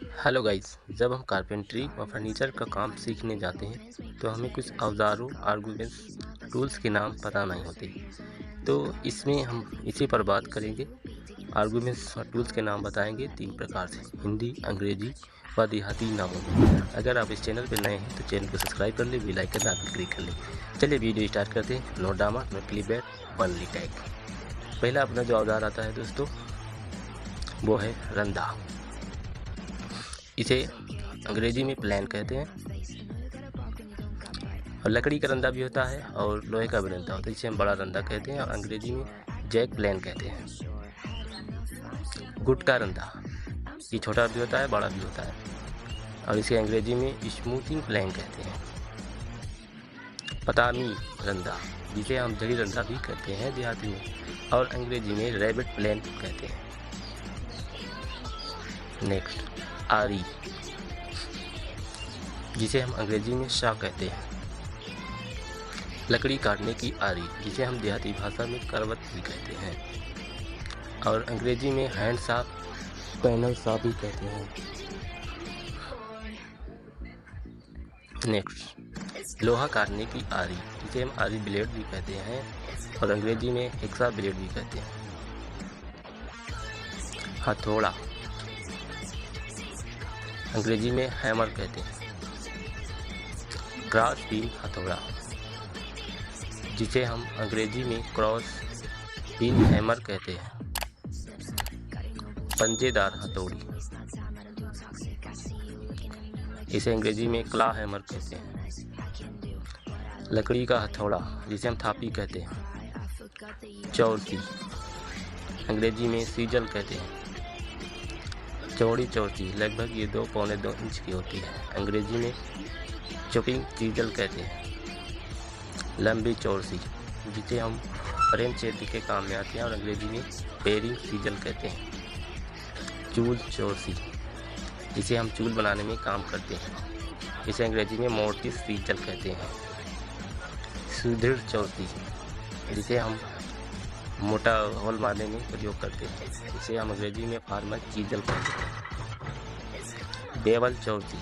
Hello guys, जब हम carpentry व फर्नीचर का काम सीखने जाते हैं तो हमें कुछ औजारों, आर्गुमेंट्स, टूल्स के नाम पता नहीं होते। तो इसमें हम इसी पर बात करेंगे। आर्गुमेंट्स और टूल्स के नाम बताएंगे 3 प्रकार से: हिंदी, अंग्रेजी व देहाती नामों में। अगर आप इस चैनल पर नए हैं तो चैनल को सब्सक्राइब कर लें, बेल आइकन पर क्लिक कर लें। चलिए वीडियो स्टार्ट करते हैं। No drama, no clickbait, only tag. पहला अपना जो औजार आता है दोस्तों, वो है रंदा। इसे अंग्रेजी में प्लेन कहते हैं और लकड़ी का रंदा भी होता है और लोहे का भी रंदा होता है, जिसे हम बड़ा रंदा कहते हैं और अंग्रेजी में जैक प्लेन कहते हैं। गुटका रंदा, ये छोटा भी होता है, बड़ा भी होता है और इसे अंग्रेजी में स्मूथिंग प्लेन कहते हैं। पतामी रंदा, जिसे हम जड़ी रंदा भी कहते हैं देहाती में, और अंग्रेजी में रैबिट प्लेन कहते हैं। नेक्स्ट, आरी, जिसे हम अंग्रेजी में शा कहते हैं। लकड़ी काटने की आरी, जिसे हम देहाती भाषा में करवट भी कहते हैं और अंग्रेजी में हैंड सा, पैनल सा भी कहते हैं। नेक्स्ट, लोहा काटने की आरी, जिसे हम आरी ब्लेड भी कहते हैं और अंग्रेजी में हेक्सा ब्लेड भी कहते हैं। हथौड़ा, अंग्रेजी में हैमर कहते हैं। क्रॉस बीम हथौड़ा, जिसे हम अंग्रेजी में क्रॉस बीम हैमर कहते हैं। पंजेदार हथौड़ी, इसे अंग्रेजी में क्ला हैमर कहते हैं। लकड़ी का हथौड़ा, जिसे हम थापी कहते हैं। चौरसी, अंग्रेजी में सीजल कहते हैं। चौड़ी चौरसी, लगभग ये 2 पौने 2 इंच की होती है, अंग्रेजी में चॉपिंग चीजल कहते हैं। लंबी चौरसी, जिसे हम फ्रेम क्षेत्र के काम में आते हैं और अंग्रेजी में पेरिंग सीजल कहते हैं। चूल चौरसी, जिसे हम चूल बनाने में काम करते हैं, इसे अंग्रेजी में मोर्टिस सीजल कहते हैं। सुदृढ़ चौरसी, जिसे हम मोटा होल मारने में प्रयोग करते हैं, इसे हम अंग्रेजी में फार्मर चीजल कहते हैं। बेवल चौरसी,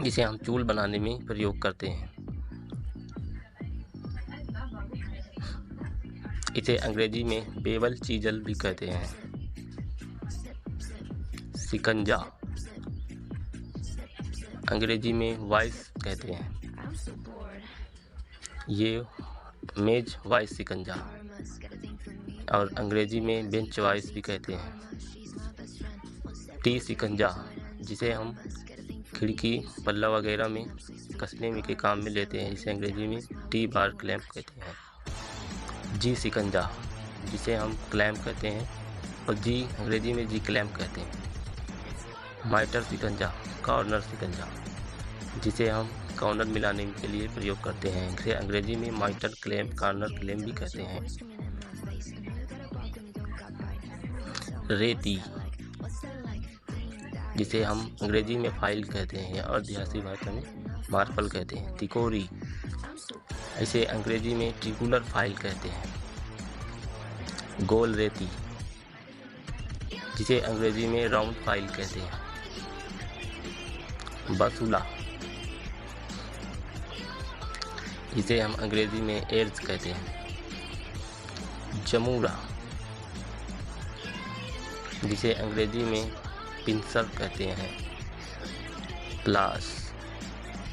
जिसे हम चूल बनाने में प्रयोग करते हैं, इसे अंग्रेजी में बेवल चीजल भी कहते हैं। सिकंजा, अंग्रेजी में वाइस कहते हैं, ये मेज वाइस सिकंजा और अंग्रेजी में बेंच वाइस भी कहते हैं। टी सिकंजा, जिसे हम खिड़की, पल्ला वगैरह में कसने में के काम में लेते हैं, इसे अंग्रेजी में टी बार क्लैंप कहते हैं। जी सिकंजा, जिसे हम क्लैंप कहते हैं और जी अंग्रेजी में जी क्लैंप कहते हैं। माइटर सिकंजा, कॉर्नर सिकंजा, जिसे हम कॉर्नर मिलाने के लिए प्रयोग करते हैं, इसे अंग्रेजी में माइटर क्लैंप, कॉर्नर क्लैंप भी कहते हैं। रेती, जिसे हम अंग्रेजी में फाइल कहते हैं और देहाती भाषा में मार्बल कहते हैं। तिकोरी, इसे अंग्रेजी में ट्रिकुलर फाइल कहते हैं। गोल रेती, जिसे अंग्रेजी में राउंड फाइल कहते हैं। बसूला, जिसे हम अंग्रेजी में एर्ज कहते हैं। जमूरा, जिसे अंग्रेजी में पिंसर कहते हैं। प्लास,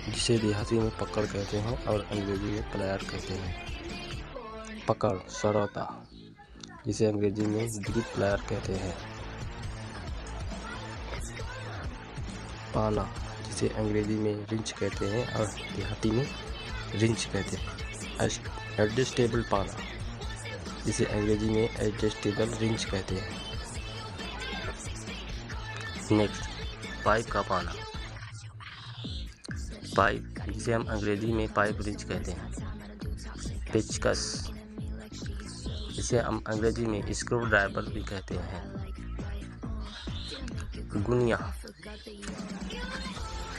जिसे देहाती में पकड़ कहते हैं और अंग्रेजी में प्लायर कहते हैं। पकड़ सरौता, जिसे अंग्रेजी में ग्रिप प्लायर कहते हैं। पाना, जिसे अंग्रेजी में रिंच कहते हैं और देहाती में रिंच कहते हैं। एडजस्टेबल पाना, जिसे अंग्रेजी में एडजस्टेबल रिंच कहते हैं। नेक्स्ट, पाइप का पाना, पाइप, जिसे हम अंग्रेजी में पाइप रिंच कहते हैं। पेचकस, जिसे हम अंग्रेजी में स्क्रू ड्राइवर भी कहते हैं। गुनिया,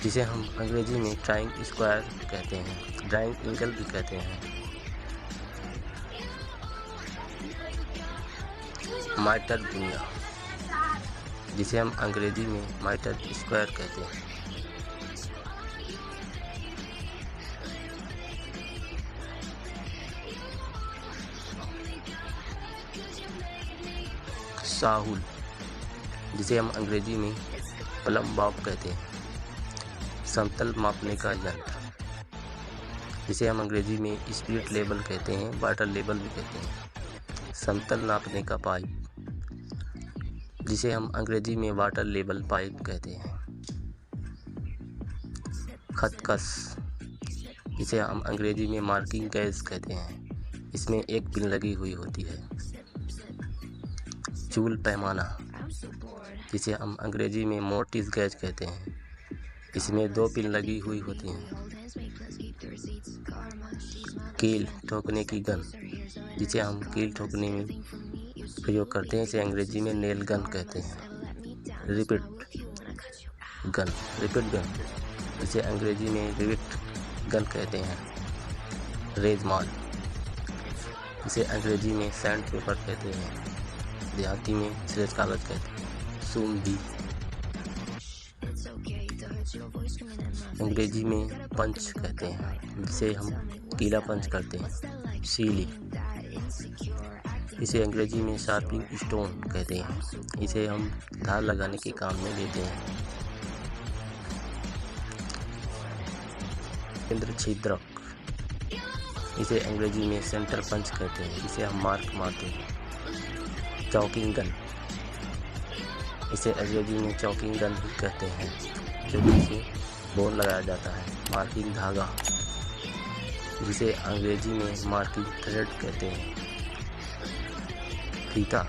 जिसे हम अंग्रेजी में ट्राइंग स्क्वायर कहते हैं, ड्राइंग एंगल भी कहते हैं। माइटर गुनिया, जिसे हम अंग्रेजी में मीटर स्क्वायर कहते हैं। साहुल, जिसे हम अंग्रेजी में प्लम बॉब कहते हैं। समतल मापने का यंत्र, जिसे हम अंग्रेजी में स्पिरिट लेवल कहते हैं, वाटर लेवल भी कहते हैं। समतल नापने का पाइप, जिसे हम अंग्रेजी में वाटर लेवल पाइप कहते हैं। खतकस, जिसे हम अंग्रेजी में मार्किंग गैज कहते हैं, इसमें एक पिन लगी हुई होती है। चूल पैमाना, जिसे हम अंग्रेजी में मोर्टिस गैज कहते हैं, इसमें 2 पिन लगी हुई होती हैं। कील ठोकने की गन, जिसे हम कील ठोकने में प्रयोग करते हैं, इसे अंग्रेजी में नेल गन कहते हैं। रिपिट गन, जिसे अंग्रेजी में रिविट गन कहते हैं। रेजमाल, जिसे अंग्रेजी में सैंड पेपर कहते हैं, देहाती में श्रेष्ठ कागज कहते हैं। सूंदी, अंग्रेजी में पंच कहते हैं, जिसे हम कीला पंच करते हैं। सीली, इसे अंग्रेजी में शार्पिंग स्टोन कहते हैं, इसे हम धार लगाने के काम में लेते हैं। केंद्र छिद्रक, इसे अंग्रेजी में सेंटर पंच कहते हैं, इसे हम मार्क मारते हैं। चॉकिंग गन, इसे अंग्रेजी में चॉकिंग गन भी कहते हैं, जो इसे बोन लगाया जाता है। मार्किंग धागा, जिसे अंग्रेजी में मार्किंग थ्रेड कहते हैं। फीता,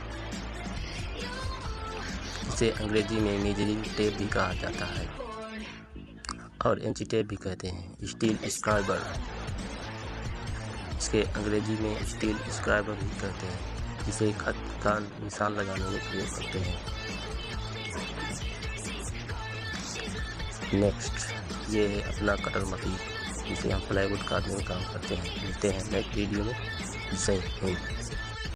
इसे अंग्रेजी में मेजरिंग टेप भी कहा जाता है और इंची टेप भी कहते हैं। स्टील स्क्राइबर, इसके अंग्रेजी में स्टील स्क्राइबर भी कहते हैं, जिसे खत का निशान लगाने में प्रयोग करते हैं। नेक्स्ट, ये है अपना कटर मशीन, जिसे हम प्लाईवुड काटने में काम करते हैं। मिलते हैं नेक्स्ट वीडियो में। जय हिंद।